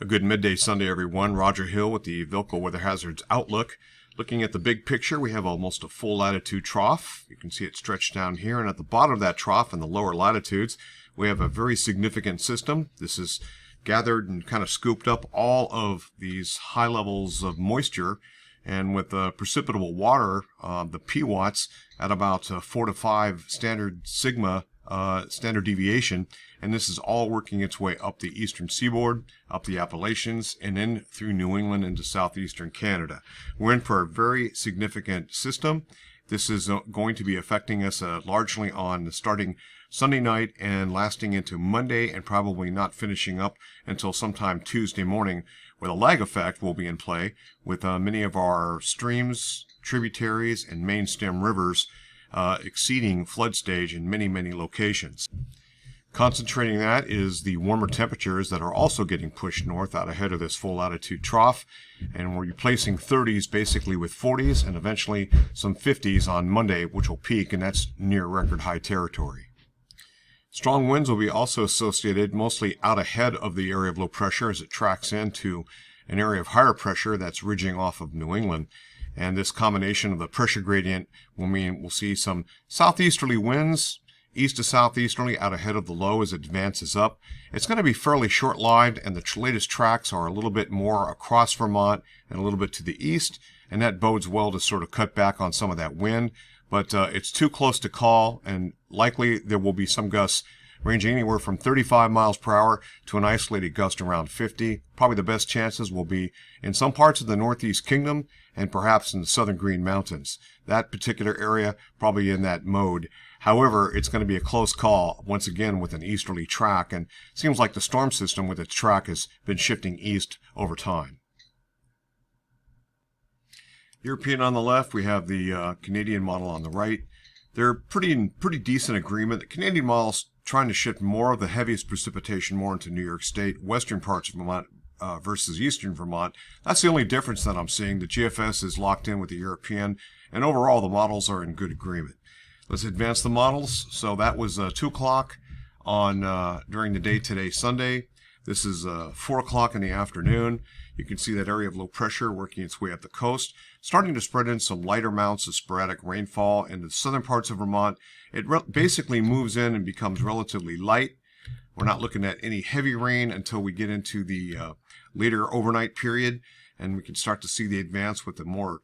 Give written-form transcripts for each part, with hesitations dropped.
A good midday Sunday, everyone. Roger Hill with the VELCO Weather Hazards Outlook. Looking at the big picture, we have almost a full latitude trough. You can see it stretched down here, and at the bottom of that trough in the lower latitudes, we have a very significant system. This is gathered and kind of scooped up all of these high levels of moisture, and with precipitable water, the PWATS at about 4 to 5 standard sigma standard deviation, and this is all working its way up the eastern seaboard, up the Appalachians, and in through New England into southeastern Canada. We're in for a very significant system. This is going to be affecting us largely on starting Sunday night and lasting into Monday, and probably not finishing up until sometime Tuesday morning, where the lag effect will be in play with many of our streams, tributaries, and main stem rivers exceeding flood stage in many locations. Concentrating that is the warmer temperatures that are also getting pushed north out ahead of this full latitude trough, and we're replacing 30s basically with 40s and eventually some 50s on Monday, which will peak, and that's near record high territory. Strong winds will be also associated mostly out ahead of the area of low pressure as it tracks into an area of higher pressure that's ridging off of New England. And this combination of the pressure gradient will mean we'll see some southeasterly winds, east to southeasterly out ahead of the low as it advances up. It's going to be fairly short-lived, and the latest tracks are a little bit more across Vermont and a little bit to the east, and that bodes well to sort of cut back on some of that wind. But it's too close to call, and likely there will be some gusts ranging anywhere from 35 miles per hour to an isolated gust around 50. Probably the best chances will be in some parts of the Northeast Kingdom and perhaps in the southern Green Mountains. That particular area probably in that mode. However, it's going to be a close call once again with an easterly track, and it seems like the storm system with its track has been shifting east over time. European on the left, we have the Canadian model on the right. They're pretty decent agreement. The Canadian model's trying to shift more of the heaviest precipitation more into New York State, western parts of Vermont versus eastern Vermont. That's the only difference that I'm seeing. The GFS is locked in with the European, and overall the models are in good agreement. Let's advance the models. So that was 2 o'clock on during the day today, Sunday. This is 4 o'clock in the afternoon. You can see that area of low pressure working its way up the coast, starting to spread in some lighter amounts of sporadic rainfall in the southern parts of Vermont. It basically moves in and becomes relatively light. We're not looking at any heavy rain until we get into the later overnight period, and we can start to see the advance with the more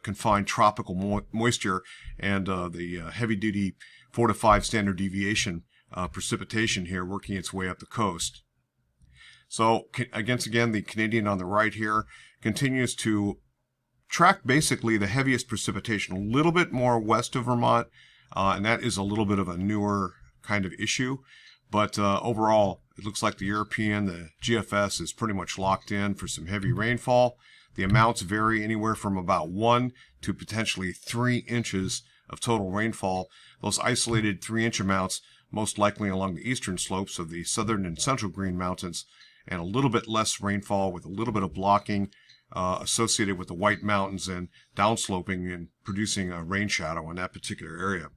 confined tropical moisture and the heavy-duty 4 to 5 standard deviation precipitation here working its way up the coast. So again, the Canadian on the right here continues to track basically the heaviest precipitation a little bit more west of Vermont, and that is a little bit of a newer kind of issue. But overall, it looks like the European, the GFS, is pretty much locked in for some heavy rainfall. The amounts vary anywhere from about 1 to potentially 3 inches of total rainfall. Those isolated 3-inch amounts most likely along the eastern slopes of the southern and central Green Mountains, and a little bit less rainfall with a little bit of blocking associated with the White Mountains and downsloping and producing a rain shadow in that particular area.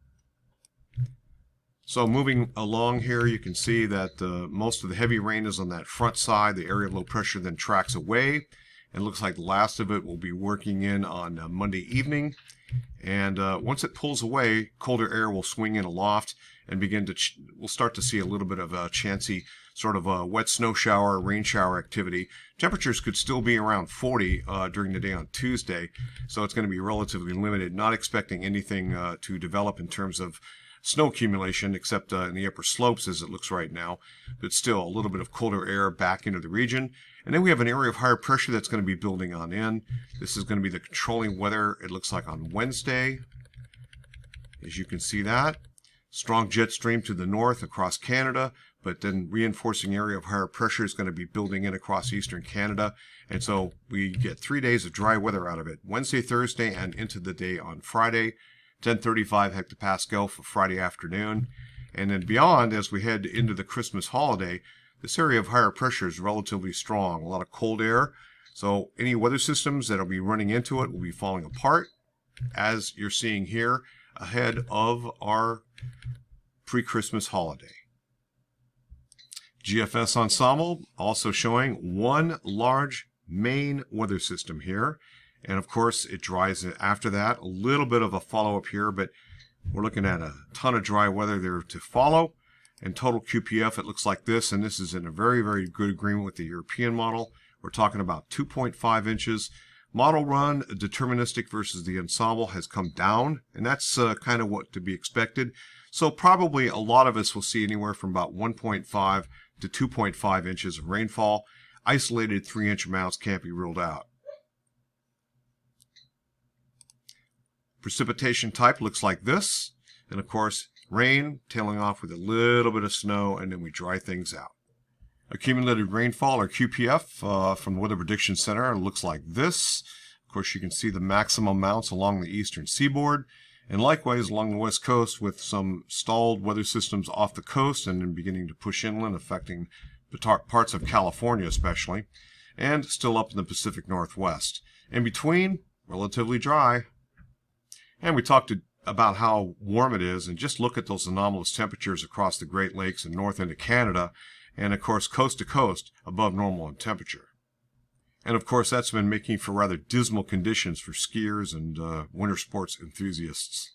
So moving along here, you can see that most of the heavy rain is on that front side. The area of low pressure then tracks away. It looks like the last of it will be working in on Monday evening. And once it pulls away, colder air will swing in aloft and begin to, we'll start to see a little bit of a chancy sort of a wet snow shower, rain shower activity. Temperatures could still be around 40 during the day on Tuesday, so it's going to be relatively limited. Not expecting anything to develop in terms of snow accumulation except in the upper slopes as it looks right now, but still a little bit of colder air back into the region. And then we have an area of higher pressure that's going to be building on in. This is going to be the controlling weather, it looks like, on Wednesday. As you can see that. Strong jet stream to the north across Canada, but then reinforcing area of higher pressure is going to be building in across eastern Canada. And so we get 3 days of dry weather out of it. Wednesday, Thursday, and into the day on Friday. 1035 hectopascal for Friday afternoon. And then beyond, as we head into the Christmas holiday, this area of higher pressure is relatively strong. A lot of cold air. So any weather systems that will be running into it will be falling apart, as you're seeing here, ahead of our pre-Christmas holiday. GFS ensemble also showing one large main weather system here. And of course, it dries after that. A little bit of a follow-up here, but we're looking at a ton of dry weather there to follow. And total QPF, it looks like this, and this is in a very, very good agreement with the European model. We're talking about 2.5 inches. Model run, deterministic versus the ensemble, has come down, and that's kind of what to be expected. So probably a lot of us will see anywhere from about 1.5 to 2.5 inches of rainfall. Isolated 3-inch amounts can't be ruled out. Precipitation type looks like this, and of course rain tailing off with a little bit of snow, and then we dry things out. Accumulated rainfall, or QPF, from the Weather Prediction Center looks like this. Of course, you can see the maximum amounts along the eastern seaboard, and likewise along the west coast with some stalled weather systems off the coast and then beginning to push inland, affecting parts of California especially, and still up in the Pacific Northwest. In between, relatively dry. And we talked about how warm it is, and just look at those anomalous temperatures across the Great Lakes and north into Canada, and of course coast to coast above normal in temperature. And of course that's been making for rather dismal conditions for skiers and winter sports enthusiasts.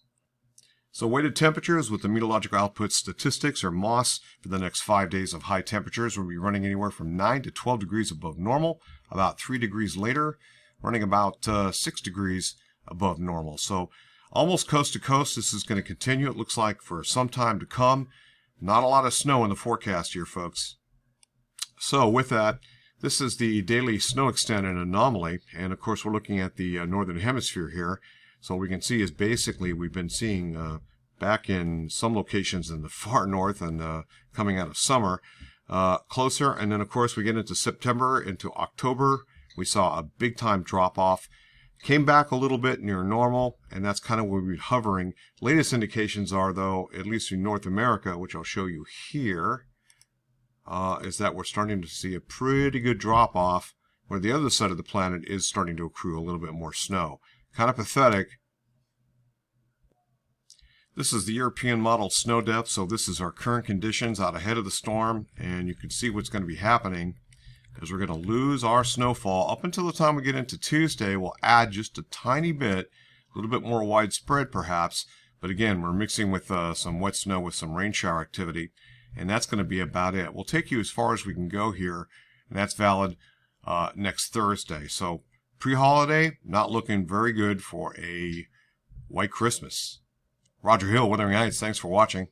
So weighted temperatures with the meteorological output statistics, or MOS, for the next 5 days of high temperatures will be running anywhere from 9 to 12 degrees above normal. About 3 degrees later, running about 6 degrees above normal. So almost coast to coast, this is going to continue, it looks like, for some time to come. Not a lot of snow in the forecast here, folks. So with that, this is the daily snow extent and anomaly. And of course, we're looking at the northern hemisphere here. So what we can see is basically we've been seeing back in some locations in the far north and coming out of summer closer. And then, of course, we get into September, into October. We saw a big-time drop-off. Came back a little bit near normal, and that's kind of where we're hovering. Latest indications are, though, at least in North America, which I'll show you here, is that we're starting to see a pretty good drop-off, where the other side of the planet is starting to accrue a little bit more snow. Kind of pathetic. This is the European model snow depth, so this is our current conditions out ahead of the storm, and you can see what's going to be happening. Because we're going to lose our snowfall up until the time we get into Tuesday. We'll add just a tiny bit, a little bit more widespread perhaps, but again, we're mixing with some wet snow with some rain shower activity, and that's going to be about it. We'll take you as far as we can go here, and that's valid next Thursday. So pre-holiday, not looking very good for a white Christmas. Roger Hill, Wuthering Heights, thanks for watching.